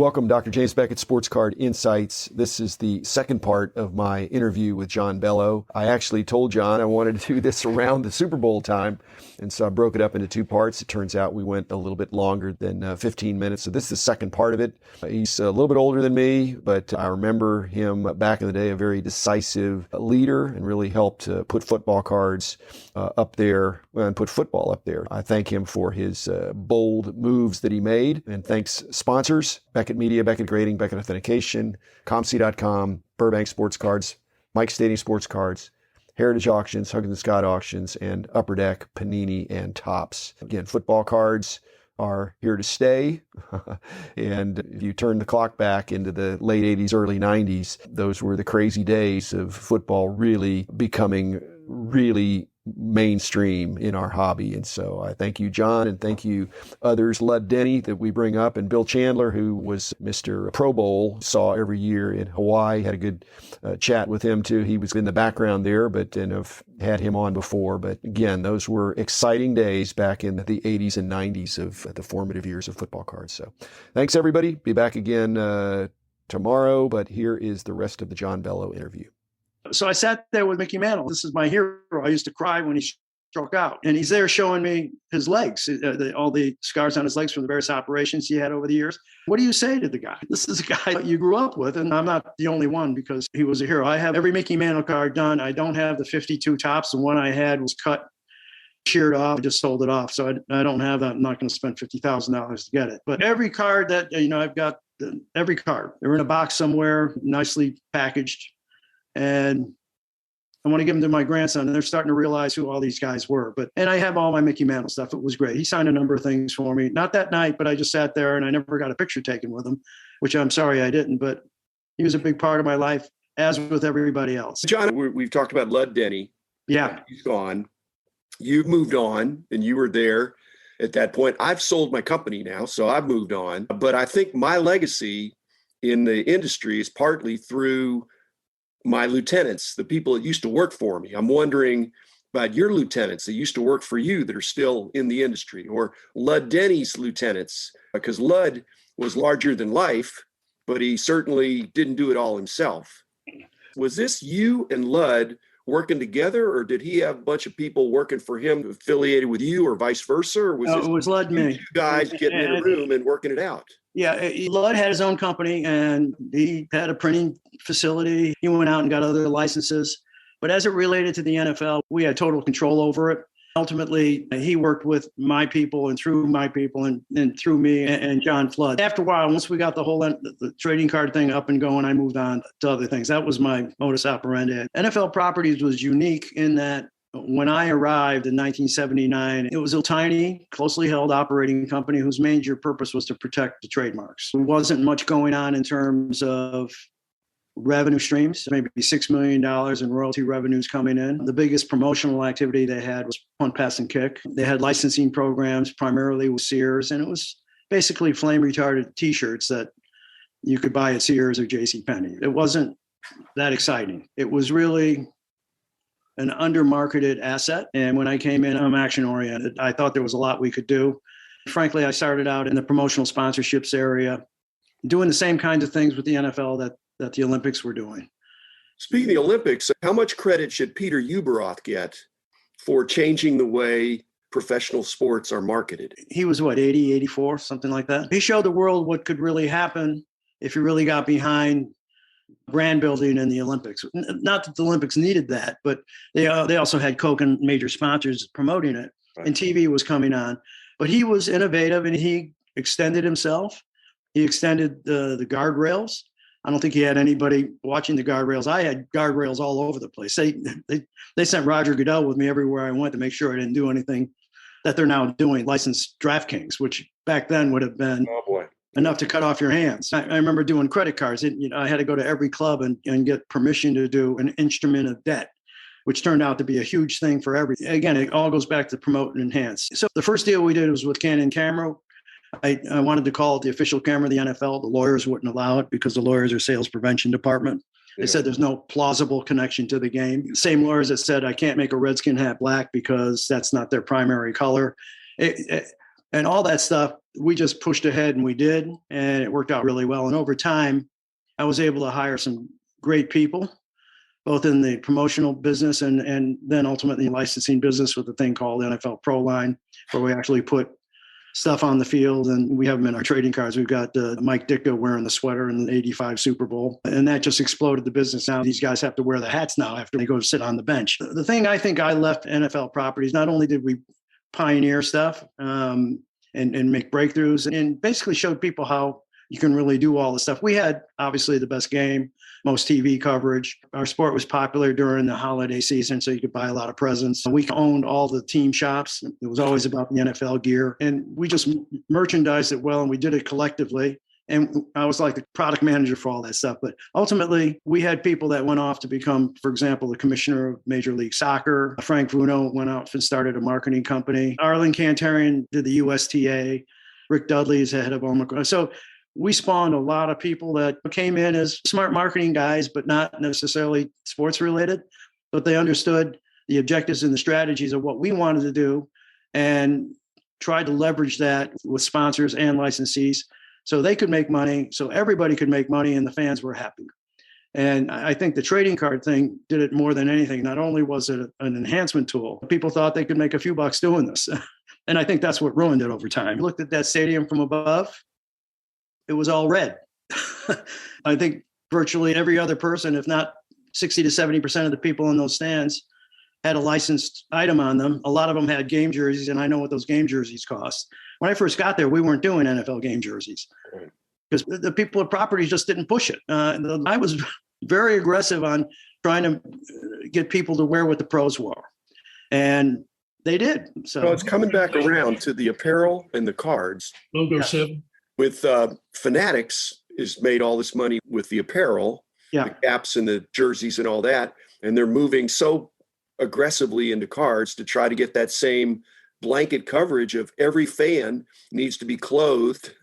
Welcome, Dr. James Beckett, Sports Card Insights. This is the second part of my interview with John Bello. I actually told John I wanted to do this around the Super Bowl time, and so I broke it up into two parts. It turns out we went a little bit longer than 15 minutes, so this is the second part of it. He's a little bit older than me, but I remember him back in the day, a very decisive leader, and really helped put football cards up there and put football up there. I thank him for his bold moves that he made, and thanks sponsors, Beckett Media, Beckett Grading, Beckett Authentication, ComC.com, Burbank Sports Cards, Mike Stadium Sports Cards, Heritage Auctions, Huggins and Scott Auctions, and Upper Deck, Panini, and Topps. Again, football cards are here to stay. And if you turn the clock back into the late 80s, early 90s, those were the crazy days of football really becoming really mainstream in our hobby. And so I thank you, John, and thank you others, Lud Denny that we bring up, and Bill Chandler, who was Mr. Pro Bowl, saw every year in Hawaii. Had a good chat with him too. He was in the background there, but and I've had him on before. But again, those were exciting days back in the 80s and 90s of the formative years of football cards. So thanks, everybody. Be back again tomorrow, but here is the rest of the John Bello interview. So I sat there with Mickey Mantle. This is my hero. I used to cry when he struck out. And he's there showing me his legs, all the scars on his legs from the various operations he had over the years. What do you say to the guy? This is a guy you grew up with, and I'm not the only one because he was a hero. I have every Mickey Mantle card done. I don't have the 52 Topps. The one I had was cut, sheared off. I just sold it off. So I don't have that. I'm not going to spend $50,000 to get it. But every card that, I've got every card. They're in a box somewhere, nicely packaged. And I want to give them to my grandson, and they're starting to realize who all these guys were. And I have all my Mickey Mantle stuff. It was great. He signed a number of things for me. Not that night, but I just sat there and I never got a picture taken with him, which I'm sorry I didn't. But he was a big part of my life, as with everybody else. John, we've talked about Lud Denny. Yeah. He's gone. You've moved on, and you were there at that point. I've sold my company now, so I've moved on. But I think my legacy in the industry is partly through my lieutenants, the people that used to work for me. I'm wondering about your lieutenants that used to work for you that are still in the industry, or Lud Denny's lieutenants, because Lud was larger than life, but he certainly didn't do it all himself. Was this you and Lud working together, or did he have a bunch of people working for him affiliated with you, or vice versa? Or it was Lud and me. Two guys getting in a room and working it out? Yeah, Lud had his own company, and he had a printing facility. He went out and got other licenses. But as it related to the NFL, we had total control over it. Ultimately, he worked with my people and through my people and through me and John Flood. After a while, once we got the trading card thing up and going, I moved on to other things. That was my modus operandi. NFL Properties was unique in that when I arrived in 1979, it was a tiny, closely held operating company whose major purpose was to protect the trademarks. There wasn't much going on in terms of revenue streams, maybe $6 million in royalty revenues coming in. The biggest promotional activity they had was punt, pass, and kick. They had licensing programs primarily with Sears, and it was basically flame retardant T-shirts that you could buy at Sears or JCPenney. It wasn't that exciting. It was really an under-marketed asset. And when I came in, I'm action-oriented. I thought there was a lot we could do. Frankly, I started out in the promotional sponsorships area, doing the same kinds of things with the NFL that the Olympics were doing. Speaking of the Olympics, how much credit should Peter Ueberroth get for changing the way professional sports are marketed? He was 80, 84, something like that. He showed the world what could really happen if you really got behind brand building in the Olympics. Not that the Olympics needed that, but they also had Coke and major sponsors promoting it, right. And TV was coming on. But he was innovative, and he extended himself. He extended the guardrails. I don't think he had anybody watching the guardrails. I had guardrails all over the place. They sent Roger Goodell with me everywhere I went to make sure I didn't do anything that they're now doing, licensed DraftKings, which back then would have been enough to cut off your hands. I remember doing credit cards. I had to go to every club and get permission to do an instrument of debt, which turned out to be a huge thing for everything. Again, it all goes back to promote and enhance. So the first deal we did was with Canon Camera. I wanted to call it the official camera of the NFL. The lawyers wouldn't allow it because the lawyers are sales prevention department. They said there's no plausible connection to the game. Same lawyers that said I can't make a Redskin hat black because that's not their primary color. And all that stuff we just pushed ahead and we did, and it worked out really well. And over time, I was able to hire some great people, both in the promotional business and then ultimately licensing business with a thing called NFL Pro Line, where we actually put stuff on the field, and we have them in our trading cards. We've got Mike Ditka wearing the sweater in the '85 Super Bowl, and that just exploded the business. Now these guys have to wear the hats now after they go to sit on the bench. The thing I think I left NFL Properties, not only did we pioneer stuff and make breakthroughs and basically showed people how you can really do all the stuff. We had obviously the best game, most TV coverage. Our sport was popular during the holiday season, so you could buy a lot of presents. We owned all the team shops. It was always about the NFL gear. And we just merchandised it well, and we did it collectively. And I was like the product manager for all that stuff. But ultimately, we had people that went off to become, for example, the commissioner of Major League Soccer. Frank Vuno went out and started a marketing company. Arlen Cantarian did the USTA. Rick Dudley is the head of Omicron. So we spawned a lot of people that came in as smart marketing guys, but not necessarily sports related, but they understood the objectives and the strategies of what we wanted to do and tried to leverage that with sponsors and licensees so they could make money, so everybody could make money, and the fans were happy. And I think the trading card thing did it more than anything. Not only was it an enhancement tool, people thought they could make a few bucks doing this. And I think that's what ruined it over time. Looked at that stadium from above. It was all red. I think virtually every other person, if not 60 to 70% of the people in those stands, had a licensed item on them. A lot of them had game jerseys, and I know what those game jerseys cost. When I first got there, we weren't doing NFL game jerseys because the people at Properties just didn't push it. I was very aggressive on trying to get people to wear what the pros wore, and they did. So Well, it's coming back around to the apparel and the cards. Logo 7. With Fanatics has made all this money with the apparel, the caps and the jerseys and all that. And they're moving so aggressively into cards to try to get that same blanket coverage of every fan needs to be clothed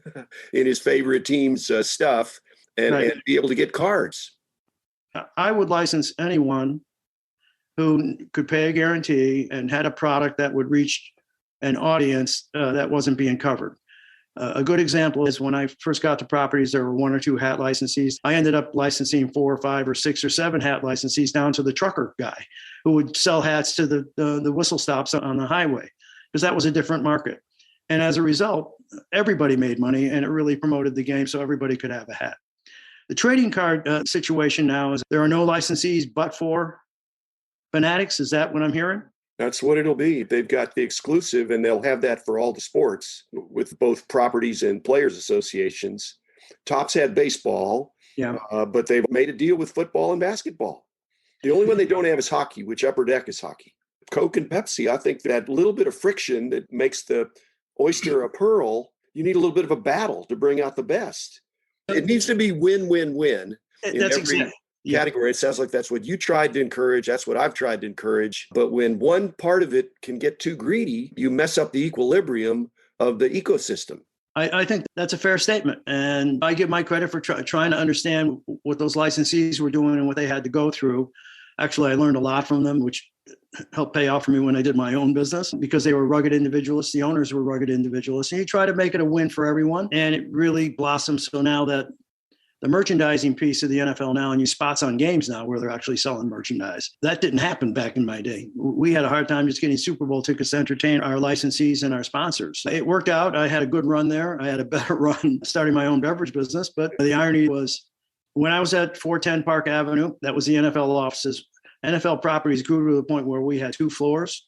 in his favorite team's stuff and be able to get cards. I would license anyone who could pay a guarantee and had a product that would reach an audience that wasn't being covered. A good example is when I first got to Properties, there were 1 or 2 hat licensees. I ended up licensing 4 or 5 or 6 or 7 hat licensees down to the trucker guy who would sell hats to the whistle stops on the highway because that was a different market. And as a result, everybody made money and it really promoted the game so everybody could have a hat. The trading card situation now is there are no licensees but for Fanatics. Is that what I'm hearing? That's what it'll be. They've got the exclusive, and they'll have that for all the sports with both Properties and players associations. Topps had baseball, but they've made a deal with football and basketball. The only one they don't have is hockey, which Upper Deck is hockey. Coke and Pepsi, I think that little bit of friction that makes the oyster a pearl, you need a little bit of a battle to bring out the best. It needs to be win-win-win in every category. It sounds like that's what you tried to encourage. That's what I've tried to encourage. But when one part of it can get too greedy, you mess up the equilibrium of the ecosystem. I think that's a fair statement. And I give my credit for trying to understand what those licensees were doing and what they had to go through. Actually, I learned a lot from them, which helped pay off for me when I did my own business because they were rugged individualists. The owners were rugged individualists. And you try to make it a win for everyone. And it really blossomed. So now that the merchandising piece of the NFL now, and you spots on games now where they're actually selling merchandise. That didn't happen back in my day. We had a hard time just getting Super Bowl tickets to entertain our licensees and our sponsors. It worked out. I had a good run there. I had a better run starting my own beverage business. But the irony was when I was at 410 Park Avenue, that was the NFL offices. NFL Properties grew to the point where we had 2 floors.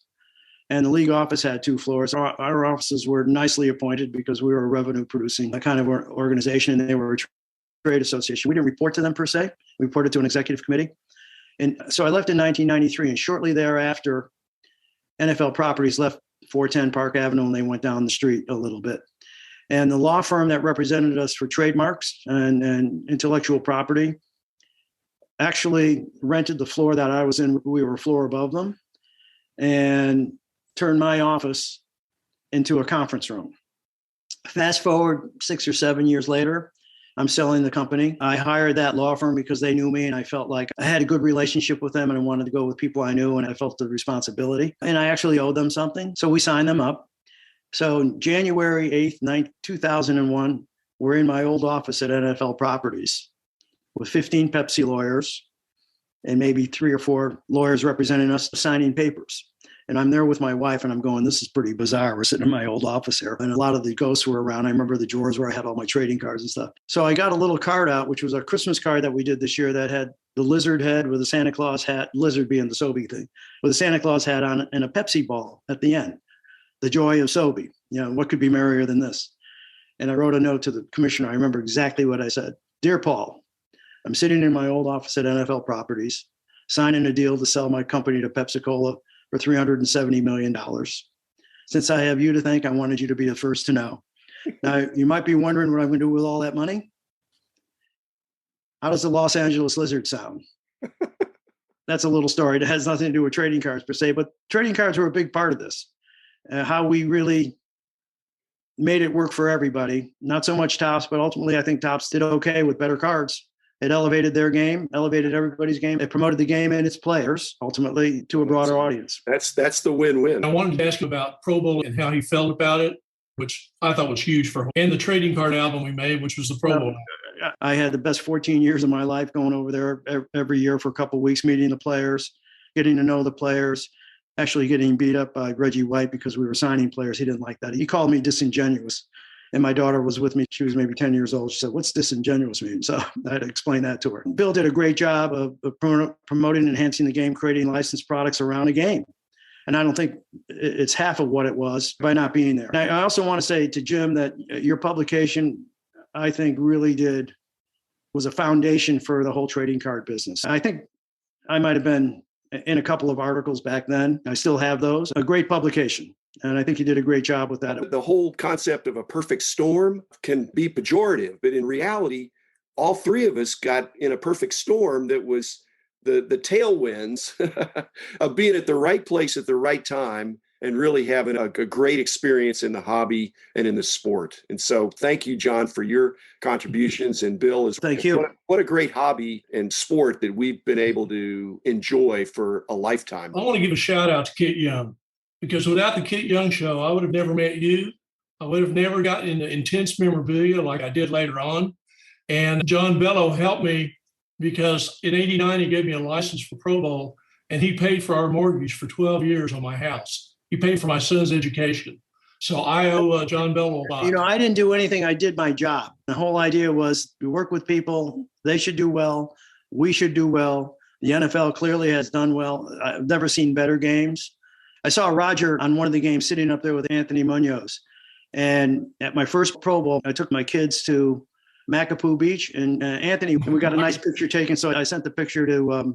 And the league office had 2 floors. Our offices were nicely appointed because we were a revenue producing kind of organization, and they were a trade association. We didn't report to them per se. We reported to an executive committee. And so I left in 1993, and shortly thereafter, NFL Properties left 410 Park Avenue and they went down the street a little bit. And the law firm that represented us for trademarks and intellectual property actually rented the floor that I was in. We were a floor above them and turned my office into a conference room. Fast forward 6 or 7 years later, I'm selling the company. I hired that law firm because they knew me and I felt like I had a good relationship with them and I wanted to go with people I knew and I felt the responsibility and I actually owed them something. So we signed them up So January 8th, 2001, we're in my old office at NFL Properties with 15 Pepsi lawyers and maybe 3 or 4 lawyers representing us signing papers. And I'm there with my wife and I'm going, this is pretty bizarre. We're sitting in my old office here. And a lot of the ghosts were around. I remember the drawers where I had all my trading cards and stuff. So I got a little card out, which was a Christmas card that we did this year that had the lizard head with a Santa Claus hat, lizard being the Sobe thing, with a Santa Claus hat on and a Pepsi ball at the end. The joy of Sobe. What could be merrier than this? And I wrote a note to the commissioner. I remember exactly what I said. Dear Paul, I'm sitting in my old office at NFL Properties, signing a deal to sell my company to Pepsi-Cola for $370 million. Since I have you to thank, I wanted you to be the first to know. Now, you might be wondering what I'm going to do with all that money. How does the Los Angeles Lizard sound? That's a little story that has nothing to do with trading cards per se, but trading cards were a big part of this. How we really made it work for everybody. Not so much Topps, but ultimately I think Topps did okay with better cards. It elevated their game, elevated everybody's game. It promoted the game and its players ultimately to a broader audience. That's the win-win. I wanted to ask him about Pro Bowl and how he felt about it, which I thought was huge for him. And the trading card album we made, which was the Pro Bowl. I had the best 14 years of my life going over there every year for a couple of weeks, meeting the players, getting to know the players, actually getting beat up by Reggie White because we were signing players. He didn't like that. He called me disingenuous. And my daughter was with me. She was maybe 10 years old. She said, what's disingenuous mean? So I had to explain that to her. Bill did a great job of promoting and enhancing the game, creating licensed products around a game. And I don't think it's half of what it was by not being there. And I also want to say to Jim that your publication, I think really was a foundation for the whole trading card business. I think I might have been in a couple of articles back then. I still have those. A great publication. And I think you did a great job with that. The whole concept of a perfect storm can be pejorative, but in reality, all 3 of us got in a perfect storm that was the tailwinds of being at the right place at the right time and really having a great experience in the hobby and in the sport. And so thank you, John, for your contributions. And Bill, thank you. What a great hobby and sport that we've been able to enjoy for a lifetime. I want to give a shout out to Kit Young, because without the Kit Young show, I would have never met you. I would have never gotten into intense memorabilia like I did later on. And John Bello helped me because in '89, he gave me a license for Pro Bowl, and he paid for our mortgage for 12 years on my house. He paid for my son's education. So I owe John Bello a lot. I didn't do anything. I did my job. The whole idea was we work with people. They should do well. We should do well. The NFL clearly has done well. I've never seen better games. I saw Roger on one of the games sitting up there with Anthony Munoz. And at my first Pro Bowl, I took my kids to Macapoo Beach and Anthony, we got a nice picture taken. So I sent the picture to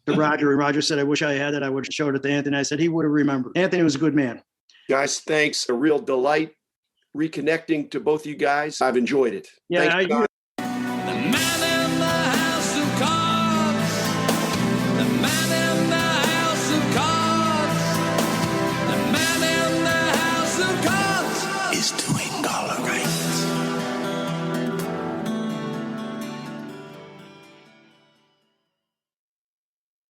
Roger, and Roger said, I wish I had it. I would have showed it to Anthony. I said, he would have remembered. Anthony was a good man. Guys, thanks. A real delight reconnecting to both you guys. I've enjoyed it. Yeah, Thanks,